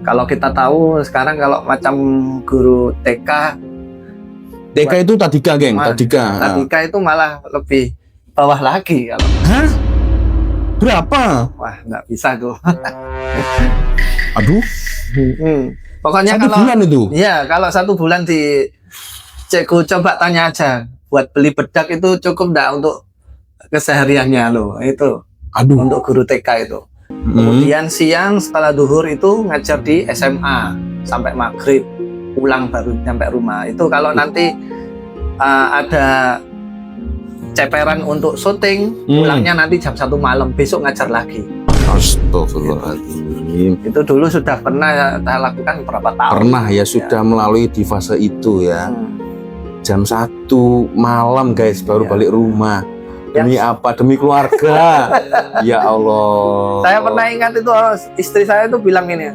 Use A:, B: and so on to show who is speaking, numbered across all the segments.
A: Kalau kita tahu sekarang kalau macam guru TK
B: itu Tadika, geng.
A: Tadika itu malah lebih bawah lagi kalau.
B: Hah? Berapa?
A: Wah, nggak bisa tuh.
B: Aduh.
A: Pokoknya
B: 1 bulan itu.
A: Iya, kalau 1 bulan di Cikgu coba tanya aja, buat beli bedak itu cukup nggak untuk kesehariannya loh, itu.
B: Aduh.
A: Untuk guru TK itu. Kemudian siang setelah duhur itu ngajar di SMA sampai maghrib, pulang baru nyampe rumah. Itu kalau nanti ada ceperan untuk syuting, pulangnya nanti jam 1 malam, besok ngajar lagi.
B: Astagfirullahaladzim.
A: Itu dulu sudah pernah saya lakukan berapa tahun.
B: Pernah ya, sudah melalui di fase itu ya. Jam 1 malam guys, baru balik rumah. Demi apa? Demi keluarga. Ya Allah.
A: Saya pernah ingat itu, istri saya itu bilang ini,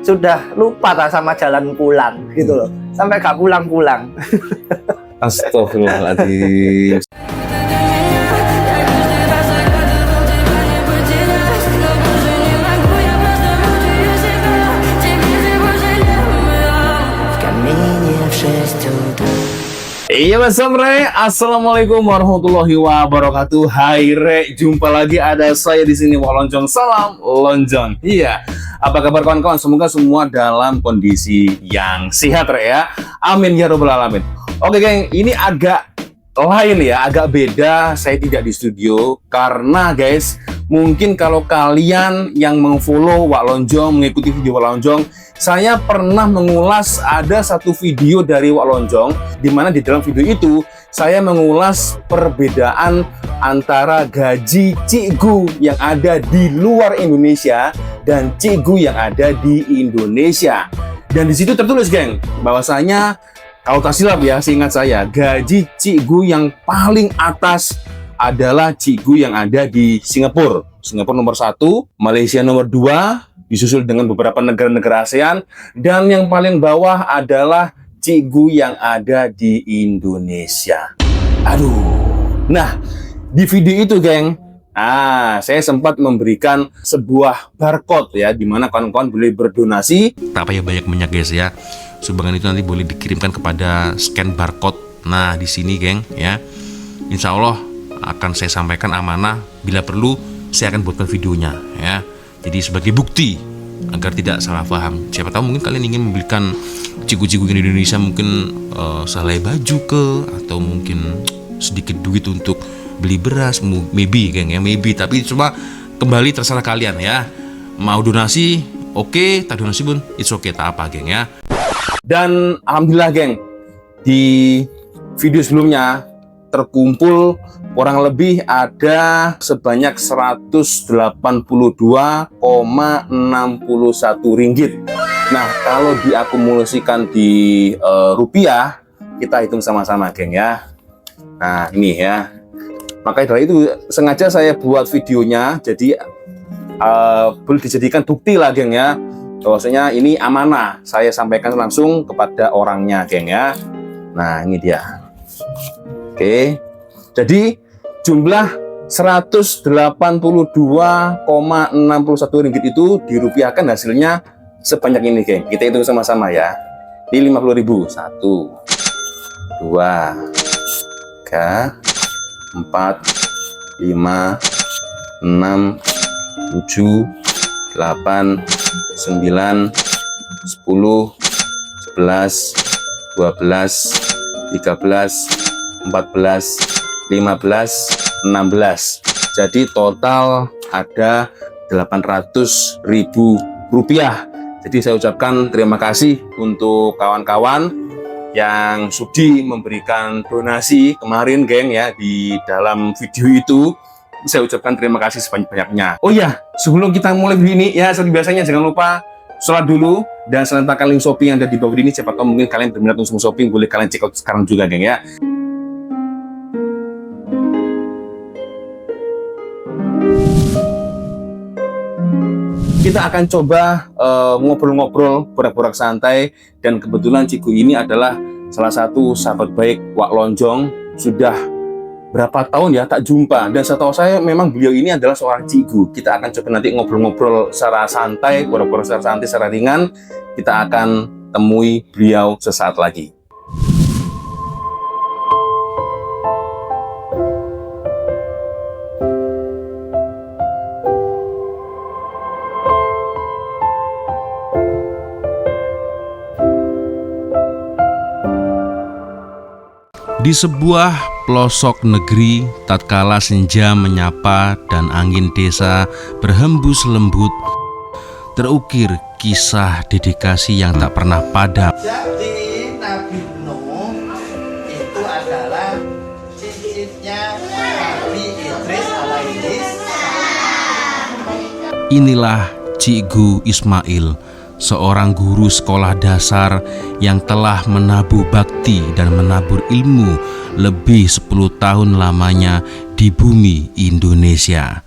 A: sudah lupa sama jalan pulang gitu loh, sampai gak pulang-pulang.
B: Astagfirullahaladzim. Iya Mas Samre, assalamualaikum warahmatullahi wabarakatuh. Hai Re, jumpa lagi ada saya di sini Wak Lonjong. Salam Lonjong. Iya, apa kabar kawan-kawan? Semoga semua dalam kondisi yang sehat Re ya. Amin ya robbal alamin. Oke geng, ini agak lain ya, agak beda. Saya tidak di studio karena guys, mungkin kalau kalian yang mengfollow Wak Lonjong, mengikuti video Wak Lonjong, saya pernah mengulas ada satu video dari Wak Lonjong, di mana di dalam video itu saya mengulas perbedaan antara gaji cikgu yang ada di luar Indonesia dan cikgu yang ada di Indonesia. Dan di situ tertulis geng, bahwasanya kalau tak silap ya, seingat saya, gaji cikgu yang paling atas adalah cikgu yang ada di Singapura. Singapura nomor 1, Malaysia nomor 2, disusul dengan beberapa negara-negara ASEAN, dan yang paling bawah adalah cikgu yang ada di Indonesia. Aduh. Nah, di video itu geng, saya sempat memberikan sebuah barcode ya, di mana kawan-kawan boleh berdonasi.
C: Tak payah banyak minyak guys ya. Sumbangan itu nanti boleh dikirimkan kepada scan barcode. Nah, di sini geng ya. Insya Allah akan saya sampaikan amanah, bila perlu saya akan buatkan videonya ya. Jadi sebagai bukti agar tidak salah paham. Siapa tahu mungkin kalian ingin membelikan cikgu-cikgu di Indonesia mungkin sehelai baju ke, atau mungkin sedikit duit untuk beli beras, maybe geng ya, maybe. Tapi cuma kembali terserah kalian ya. Mau donasi oke, tak donasi pun it's okay, tak apa geng ya.
B: Dan alhamdulillah geng, di video sebelumnya terkumpul kurang lebih ada sebanyak 182,61 ringgit. Nah, kalau diakumulasikan di rupiah, kita hitung sama-sama geng ya. Nah, ini ya. Maka dari itu sengaja saya buat videonya, jadi boleh dijadikan bukti lah geng ya, bahwasanya ini amanah, saya sampaikan langsung kepada orangnya geng ya. Nah, ini dia. Oke, jadi jumlah 182,61 ringgit itu dirupiahkan hasilnya sebanyak ini geng. Kita hitung sama-sama ya. Ini 50.000. 1, 2, 3, 4, 5, 6, 7, 8, 9, 10, 11, 12, 13, 14, 15, 16. Jadi total ada 800.000 rupiah. Jadi saya ucapkan terima kasih untuk kawan-kawan yang sudi memberikan donasi kemarin geng ya, di dalam video itu. Saya ucapkan terima kasih sebanyak-banyaknya. Oh ya, sebelum kita mulai begini ya, seperti biasanya jangan lupa sholat dulu dan sertakan link Shopee yang ada di bawah ini. Siapa tahu mungkin kalian berminat untuk shopping, boleh kalian check out sekarang juga geng ya. Kita akan coba ngobrol-ngobrol, borak-borak santai, dan kebetulan cikgu ini adalah salah satu sahabat baik Wak Lonjong, sudah berapa tahun ya tak jumpa, dan setahu saya memang beliau ini adalah seorang cikgu. Kita akan coba nanti ngobrol-ngobrol secara santai, ngobrol secara santai, secara ringan. Kita akan temui beliau sesaat lagi.
C: Di sebuah pelosok negeri, tatkala senja menyapa dan angin desa berhembus lembut, terukir kisah dedikasi yang tak pernah padam.
A: Jadi Nabi Nuh itu adalah cicitnya Nabi Idris alaihi salam.
C: Inilah Cikgu Ismail, seorang guru sekolah dasar yang telah menabuh bakti dan menabur ilmu lebih 10 tahun lamanya di bumi Indonesia.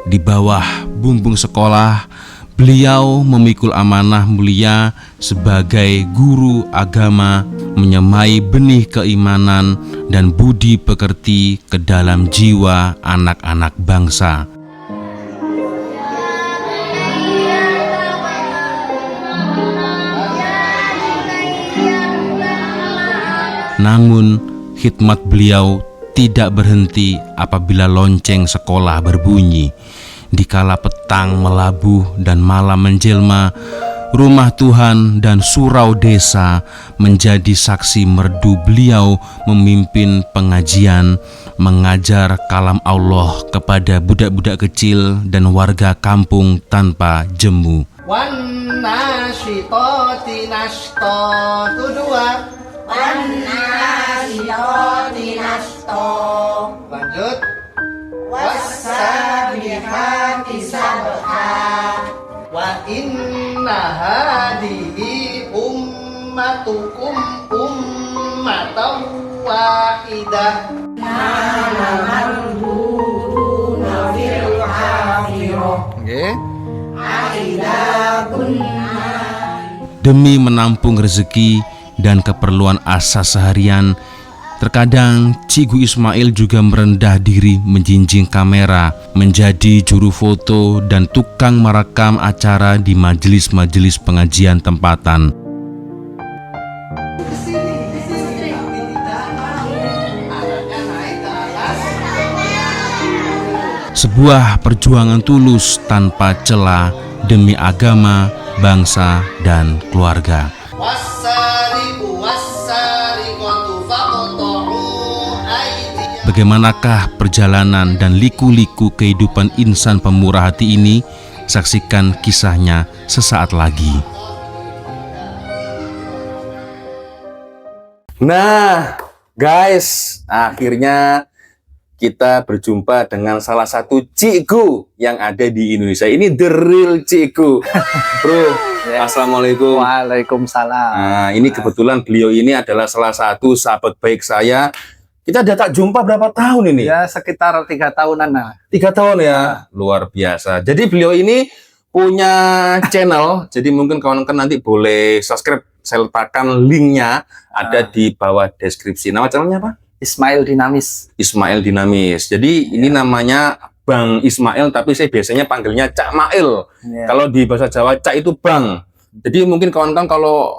C: Di bawah bumbung sekolah, beliau memikul amanah mulia sebagai guru agama, menyemai benih keimanan dan budi pekerti ke dalam jiwa anak-anak bangsa. Namun, khidmat beliau tidak berhenti apabila lonceng sekolah berbunyi. Dikala petang melabuh dan malam menjelma, rumah Tuhan dan surau desa menjadi saksi merdu beliau memimpin pengajian, mengajar kalam Allah kepada budak-budak kecil dan warga kampung tanpa jemu.
A: Wan nasyitoti nashto. Itu dua. Lanjut. Wassabihati sabha. Wa inna hadihi ummatukum ummatan wahidah. Okay.
C: Demi menampung rezeki dan keperluan asas seharian, terkadang Cikgu Ismail juga merendah diri menjinjing kamera, menjadi juru foto dan tukang merekam acara di majelis-majelis pengajian tempatan. Sebuah perjuangan tulus tanpa celah demi agama, bangsa, dan keluarga. Bagaimanakah perjalanan dan liku-liku kehidupan insan pemurah hati ini? Saksikan kisahnya sesaat lagi.
B: Nah, guys, akhirnya kita berjumpa dengan salah satu cikgu yang ada di Indonesia. Ini the real cikgu. Bro, assalamualaikum.
A: Waalaikumsalam.
B: Nah, ini kebetulan beliau ini adalah salah satu sahabat baik saya. Kita udah tak jumpa berapa tahun ini?
A: Ya, sekitar 3 tahunan lah.
B: 3 tahun ya, luar biasa. Jadi beliau ini punya channel, jadi mungkin kawan-kawan nanti boleh subscribe. Saya letakkan linknya ada di bawah deskripsi. Nama channelnya apa?
A: Ismail Dinamis.
B: Ismail Dinamis. Jadi ini namanya Bang Ismail, tapi saya biasanya panggilnya Cak Mail. Kalau di bahasa Jawa Cak itu Bang. Jadi mungkin kawan-kawan kalau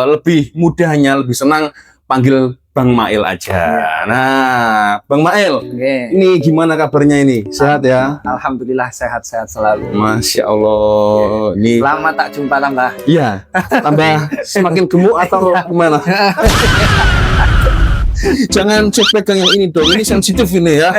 B: lebih mudahnya, lebih senang panggil Bang Mail aja. Nah, Bang Mail, ini gimana kabarnya ini? Sehat ya?
A: Alhamdulillah sehat-sehat selalu.
B: Masya Allah. Ini
A: lama tak jumpa tambah.
B: iya, tambah semakin gemuk atau gimana? Jangan cek pegang yang ini dong, ini sensitif ini ya.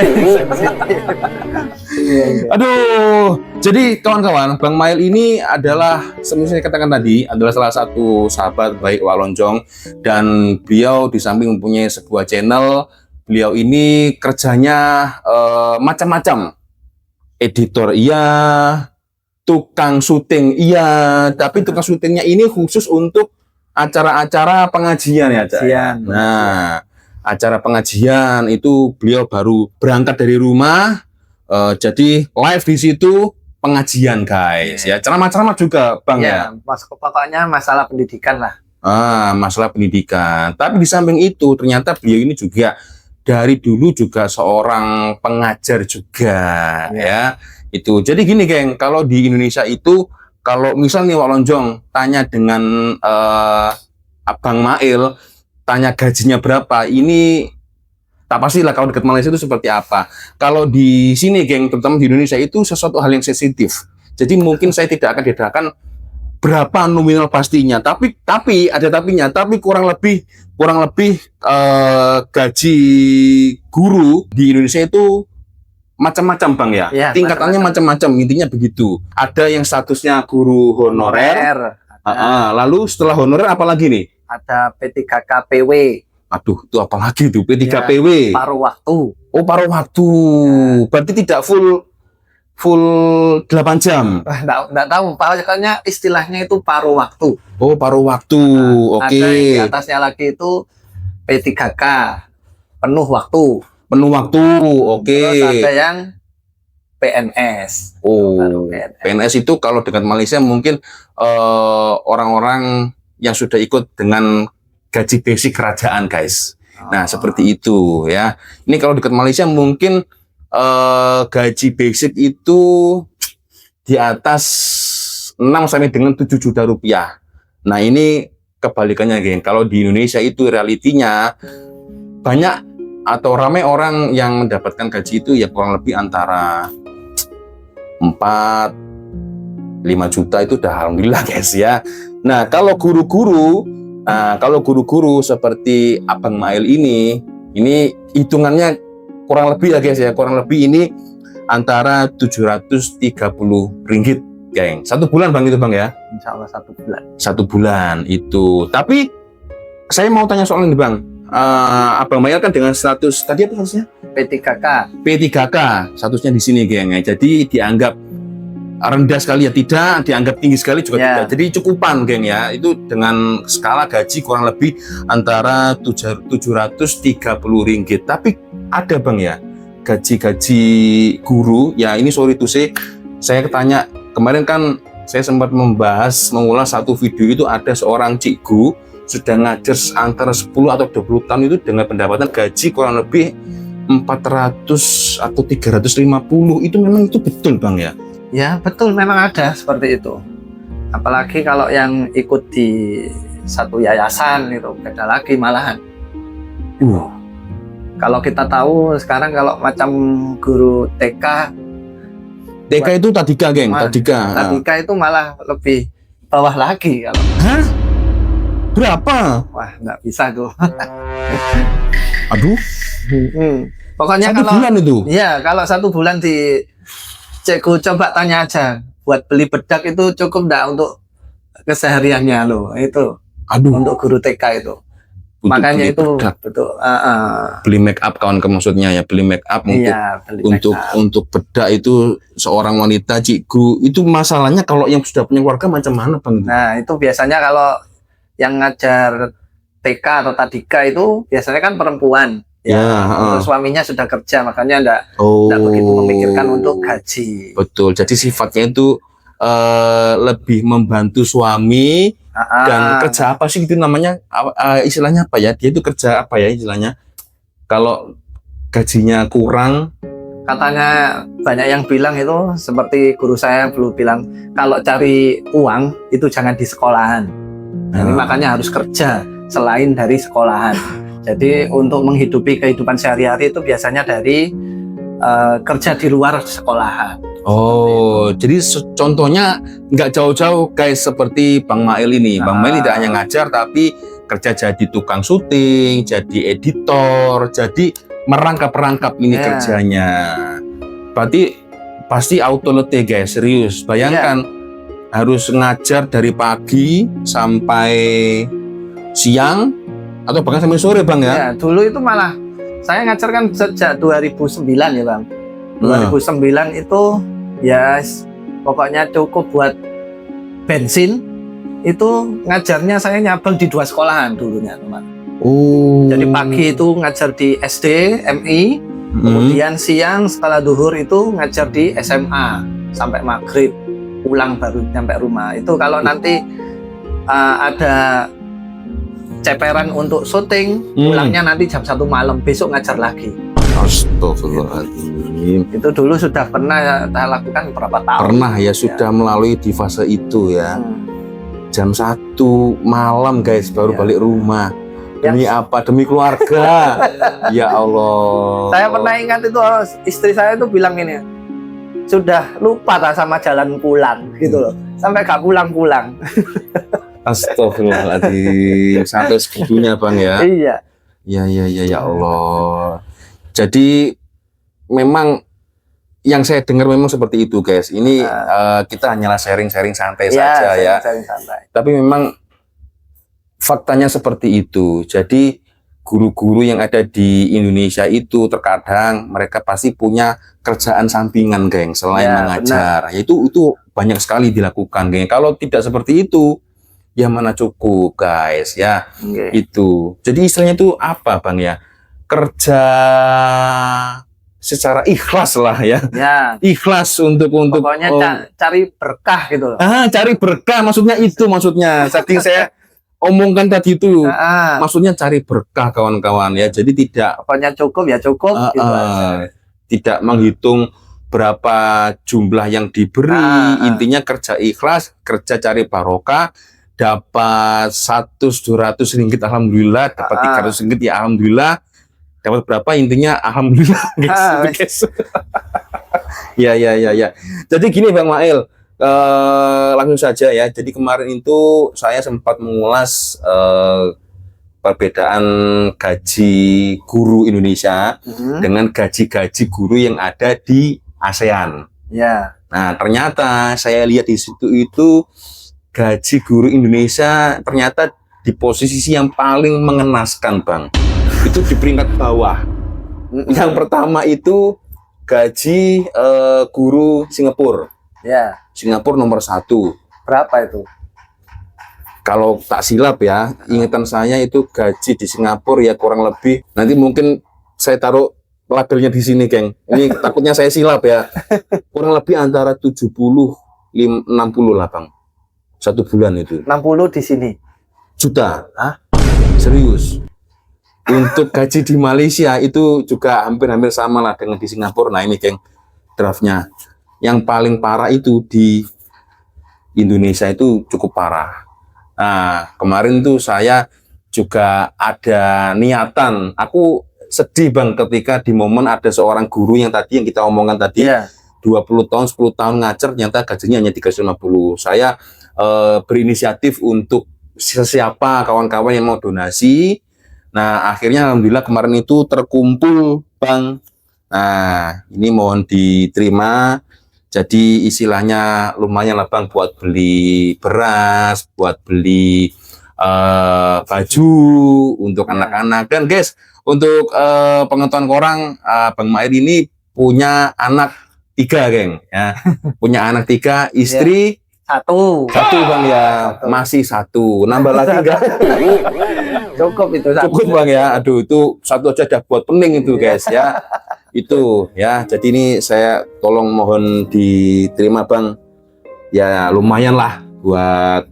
B: Aduh, jadi kawan-kawan, Bang Mail ini adalah, seperti saya katakan tadi, adalah salah satu sahabat baik Wak Lonjong, dan beliau di samping mempunyai sebuah channel, beliau ini kerjanya macam-macam. Editor iya, tukang syuting iya, tapi tukang syutingnya ini khusus untuk acara-acara pengajian ya, Cak. Nah, acara pengajian itu beliau baru berangkat dari rumah, jadi live di situ pengajian guys, ya ceramah-ceramah juga Bang ya.
A: Pokoknya masalah pendidikan lah.
B: Masalah pendidikan. Tapi di samping itu ternyata beliau ini juga dari dulu juga seorang pengajar juga ya. Itu. Jadi gini geng, kalau di Indonesia itu kalau misalnya Wak Lonjong tanya dengan Abang Mail, tanya gajinya berapa, ini tak pastilah kalau dekat Malaysia itu seperti apa. Kalau di sini geng, terutama di Indonesia itu sesuatu hal yang sensitif. Jadi mungkin saya tidak akan dedahkan berapa nominal pastinya, tapi ada tapinya, tapi kurang lebih gaji guru di Indonesia itu macam-macam Bang ya. Tingkatannya macam-macam, intinya begitu. Ada yang statusnya guru honorer. Lalu setelah honorer apa lagi nih?
A: Ada P3KPW.
B: Aduh, itu apa lagi tuh? P3PW.
A: Paruh waktu.
B: Oh, paruh waktu. Berarti tidak full 8 jam.
A: Nggak tahu, pokoknya istilahnya itu paruh waktu.
B: Oh, paruh waktu. Oke.
A: Ada yang di atasnya lagi itu P3K, penuh waktu.
B: Penuh waktu. Oke.
A: Terus ada yang PNS.
B: Oh, PNS itu kalau dekat Malaysia mungkin orang-orang yang sudah ikut dengan gaji basic kerajaan, guys. Nah, seperti itu ya. Ini kalau dekat Malaysia mungkin gaji basic itu di atas 6 sampai dengan 7 juta rupiah. Nah, ini kebalikannya, geng. Kalau di Indonesia itu realitinya banyak atau ramai orang yang mendapatkan gaji itu ya kurang lebih antara 4-5 juta itu udah alhamdulillah, guys ya. Nah, kalau guru-guru seperti Abang Mail ini hitungannya kurang lebih ya, guys ya. Kurang lebih ini antara 730 ringgit, geng. 1 bulan Bang itu Bang ya?
A: Insya Allah 1 bulan.
B: 1 bulan itu. Tapi saya mau tanya soal ini Bang. Abang Mail kan dengan status tadi apa statusnya?
A: P3K.
B: P3K statusnya di sini, geng. Jadi dianggap rendah sekali ya tidak, dianggap tinggi sekali juga tidak. Jadi cukupan, geng ya. Itu dengan skala gaji kurang lebih antara 730 ringgit. Tapi ada Bang ya, gaji-gaji guru. Ya ini sorry to say, saya tanya kemarin kan saya sempat mengulas satu video itu ada seorang cikgu sudah ngajar antara 10 atau 20 tahun itu dengan pendapatan gaji kurang lebih 400 atau 350. Itu memang itu betul Bang ya?
A: Ya betul, memang ada seperti itu. Apalagi kalau yang ikut di satu yayasan itu beda lagi malahan. Kalau kita tahu sekarang kalau macam guru TK
B: itu Tadika, geng. Tadika
A: itu malah lebih bawah lagi kalau.
B: Hah? Berapa?
A: Wah, nggak bisa tuh.
B: Aduh.
A: Pokoknya
B: 1
A: kalau
B: bulan itu.
A: Iya, kalau 1 bulan di Cikgu coba tanya aja, buat beli bedak itu cukup enggak untuk kesehariannya loh, itu.
B: Aduh.
A: Untuk guru TK itu.
B: Untuk
A: makanya itu
B: bedak.
A: betul.
B: Beli make up kawan maksudnya ya, beli make up untuk bedak itu seorang wanita cikgu itu masalahnya kalau yang sudah punya keluarga macam mana Bang?
A: Nah, itu biasanya kalau yang ngajar TK atau Tadika itu biasanya kan perempuan. Untuk suaminya sudah kerja, makanya enggak begitu memikirkan untuk gaji.
B: Betul. Jadi sifatnya itu lebih membantu suami dan kerja apa sih itu namanya? Istilahnya apa ya? Dia itu kerja apa ya istilahnya? Kalau gajinya kurang,
A: katanya banyak yang bilang itu seperti guru saya dulu bilang, kalau cari uang itu jangan di sekolahan. Jadi makanya harus kerja selain dari sekolahan. Jadi untuk menghidupi kehidupan sehari-hari itu biasanya dari kerja di luar sekolahan.
B: Oh, jadi contohnya nggak jauh-jauh guys seperti Bang Mail ini. Bang Mail tidak hanya ngajar tapi kerja jadi tukang syuting, jadi editor, jadi merangkap-rangkap ini kerjanya. Berarti pasti auto letih guys, serius. Bayangkan harus ngajar dari pagi sampai siang atau bahkan sampai sore Bang ya?
A: Ya, dulu itu malah saya ngajar kan sejak 2009 ya Bang. 2009 itu ya pokoknya cukup buat bensin. Itu ngajarnya saya nyabang di 2 sekolahan dulunya teman. Jadi pagi itu ngajar di SD, MI, kemudian siang setelah duhur itu ngajar di SMA sampai maghrib, pulang baru nyampe rumah. Itu kalau nanti ada ceperan untuk syuting, pulangnya nanti jam 1 malam, besok ngajar lagi.
B: Astagfirullahaladzim.
A: Itu dulu sudah pernah saya lakukan berapa tahun.
B: Pernah ya, sudah melalui di fase itu ya. Jam 1 malam guys baru
A: Ya.
B: balik rumah. Demi apa? Demi keluarga. Ya Allah.
A: Saya pernah ingat itu istri saya itu bilang gini, sudah lupa tak sama jalan pulang gitu loh, sampai gak pulang-pulang.
B: Astagfirullahaladzim. Sampai segitunya Bang ya.
A: Iya.
B: Ya Allah. Jadi memang yang saya dengar memang seperti itu guys. Ini kita hanyalah sharing-sharing santai saja ya.
A: Santai.
B: Tapi memang faktanya seperti itu. Jadi guru-guru yang ada di Indonesia itu terkadang mereka pasti punya kerjaan sampingan, geng, selain mengajar. Ya, itu banyak sekali dilakukan, geng. Kalau tidak seperti itu, ya mana cukup, guys, ya. Itu. Jadi istilahnya itu apa, Bang ya? Kerja secara ikhlas lah ya. Ikhlas untuk
A: pokoknya cari berkah gitu loh.
B: Cari berkah maksudnya itu Saking saya omongkan tadi itu, maksudnya cari berkah kawan-kawan ya. Jadi tidak
A: pokoknya cukup ya cukup gitu aja.
B: Tidak menghitung berapa jumlah yang diberi. Intinya kerja ikhlas, kerja cari barokah, dapat 100-200 ringgit alhamdulillah, dapat 300 ringgit ya alhamdulillah, dapat berapa intinya alhamdulillah guys. Ya. Jadi gini Bang Mail, langsung saja ya. Jadi kemarin itu saya sempat mengulas perbedaan gaji guru Indonesia dengan gaji-gaji guru yang ada di ASEAN. Nah, ternyata saya lihat di situ itu gaji guru Indonesia ternyata di posisi yang paling mengenaskan, Bang. Itu di peringkat bawah. Yang pertama itu gaji guru Singapura. Singapura nomor 1.
A: Berapa itu?
B: Kalau tak silap ya, ingatan saya itu gaji di Singapura ya kurang lebih. Nanti mungkin saya taruh labelnya di sini, geng. Ini takutnya saya silap ya. Kurang lebih antara 70-60 lah, Bang. 1 bulan itu.
A: 60 di sini.
B: Juta. Serius. Untuk gaji di Malaysia itu juga hampir-hampir sama lah dengan di Singapura. Nah ini, geng, draftnya. Yang paling parah itu di Indonesia itu cukup parah. Nah, kemarin tuh saya juga ada niatan. Aku sedih, Bang, ketika di momen ada seorang guru yang tadi yang kita omongkan tadi, 20 tahun, 10 tahun ngajar, ternyata gajinya hanya 350. Saya berinisiatif untuk siapa kawan-kawan yang mau donasi. Nah, akhirnya alhamdulillah kemarin itu terkumpul, Bang. Nah, ini mohon diterima. Jadi istilahnya lumayan lah, Bang, buat beli beras, buat beli baju untuk anak-anak. Dan guys, untuk pengetahuan korang, Bang Mail ini punya anak 3, geng. Ya. Punya anak 3, istri 1, Bang ya. Masih 1. Nambah lagi enggak?
A: Cukup itu.
B: Cukup, Bang ya. Aduh, itu 1 aja udah buat pening itu, guys ya. Itu ya, jadi ini saya tolong mohon diterima, Bang. Ya lumayan lah buat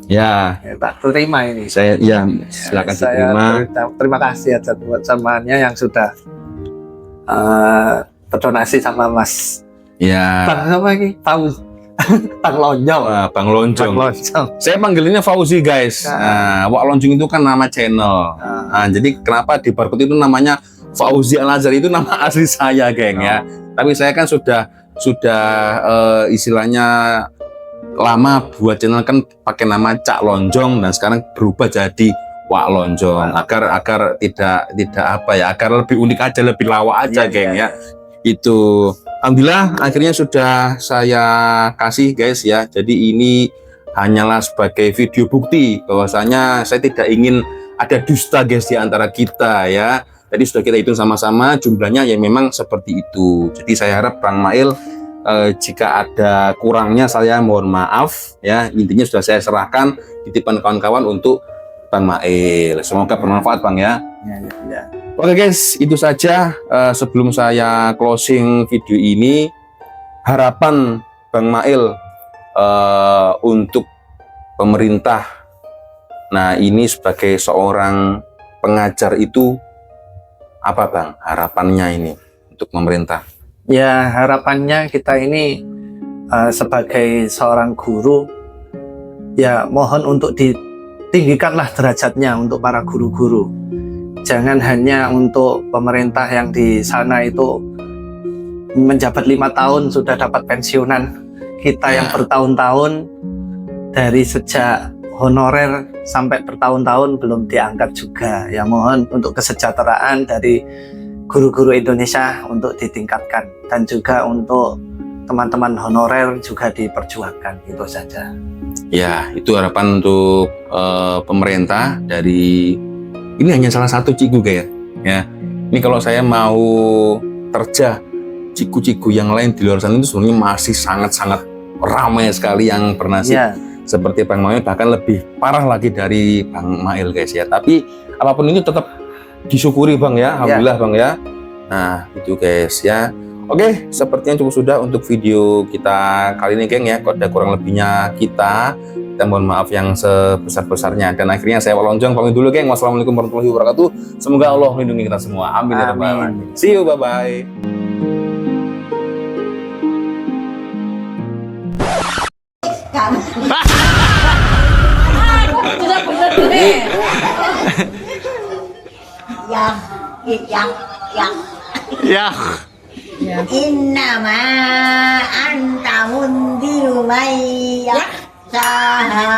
B: ya
A: tak terima ini.
B: Saya ya silakan diterima.
A: Terima kasih atas buat semuanya yang sudah berdonasi sama Mas. Bang apa ini? Bang Lonjong.
B: Bang Lonjong. Saya panggilinnya Fauzi, guys. Wak Lonjong itu kan nama channel. Jadi kenapa di barcode itu namanya Fauzi Al-Azhar, itu nama asli saya, geng ya. Tapi saya kan sudah istilahnya lama buat channel kan pakai nama Cak Lonjong, dan sekarang berubah jadi Wak Lonjong agar tidak apa ya, agar lebih unik aja, lebih lawak aja, geng ya. Itu alhamdulillah akhirnya sudah saya kasih, guys ya. Jadi ini hanyalah sebagai video bukti bahwasanya saya tidak ingin ada dusta, guys, di antara kita ya. Tadi sudah kita hitung sama-sama jumlahnya yang memang seperti itu. Jadi saya harap Bang Mail jika ada kurangnya saya mohon maaf ya. Intinya sudah saya serahkan titipan kawan-kawan untuk Bang Mail. Semoga bermanfaat, Bang ya. Oke, guys, itu saja sebelum saya closing video ini. Harapan Bang Mail untuk pemerintah Nah, ini sebagai seorang pengajar itu apa Bang harapannya ini untuk pemerintah?
A: Ya, harapannya kita ini sebagai seorang guru, ya mohon untuk ditinggikanlah derajatnya untuk para guru-guru. Jangan hanya untuk pemerintah yang di sana itu menjabat 5 tahun sudah dapat pensiunan. Kita yang bertahun-tahun dari sejak honorer sampai bertahun-tahun belum diangkat juga. Ya mohon untuk kesejahteraan dari guru-guru Indonesia untuk ditingkatkan, dan juga untuk teman-teman honorer juga diperjuangkan, itu saja.
B: Ya, itu harapan untuk pemerintah dari ini hanya salah satu cigu kayak ya. Ini kalau saya mau terjah cigu-cigu yang lain di luar sana itu sebenarnya masih sangat-sangat ramai sekali yang bernasib seperti Bang Mail, bahkan lebih parah lagi dari Bang Mail guys ya. Tapi apapun itu tetap disyukuri Bang ya, alhamdulillah Bang ya. Nah itu guys ya. Oke, sepertinya cukup sudah untuk video kita kali ini geng ya. Kalau ada kurang lebihnya kita mohon maaf yang sebesar-besarnya. Dan akhirnya saya Lonjong pamit dulu geng. Wassalamualaikum warahmatullahi wabarakatuh. Semoga Allah melindungi kita semua. Amin ya rabbal alamin. See you, bye bye.
D: yang innama anta mundiru may yakhshaha.